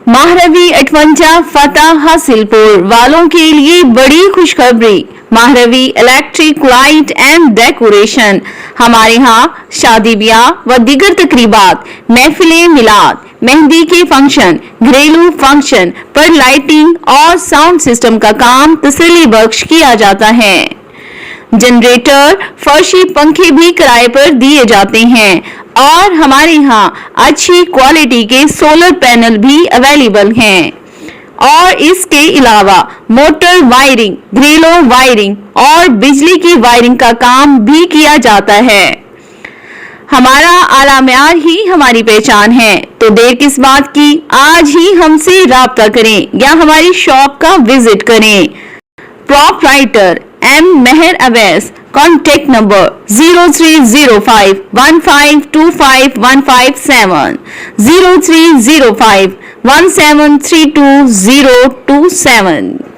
महारवी 58 फतह हासिलपुर वालों के लिए बड़ी खुशखबरी। महारवी इलेक्ट्रिक लाइट एंड डेकोरेशन हमारे यहाँ शादी ब्याह व दीगर तकरीबात, महफिले मिलाद, मेहंदी के फंक्शन, घरेलू फंक्शन पर लाइटिंग और साउंड सिस्टम का काम तसल्ली बख्श किया जाता है। जनरेटर, फर्शी पंखे भी किराए पर दिए जाते हैं और हमारे यहाँ अच्छी क्वालिटी के सोलर पैनल भी अवेलेबल हैं। और इसके अलावा मोटर वायरिंग, ग्रिलों वायरिंग और बिजली की वायरिंग का काम भी किया जाता है। हमारा आला मेयार ही हमारी पहचान है, तो देर किस बात की, आज ही हमसे राब्ता करें या हमारी शॉप का विजिट करें। Proprietor M. Meher Awais, contact number 0305 1525157 0305 1732 027।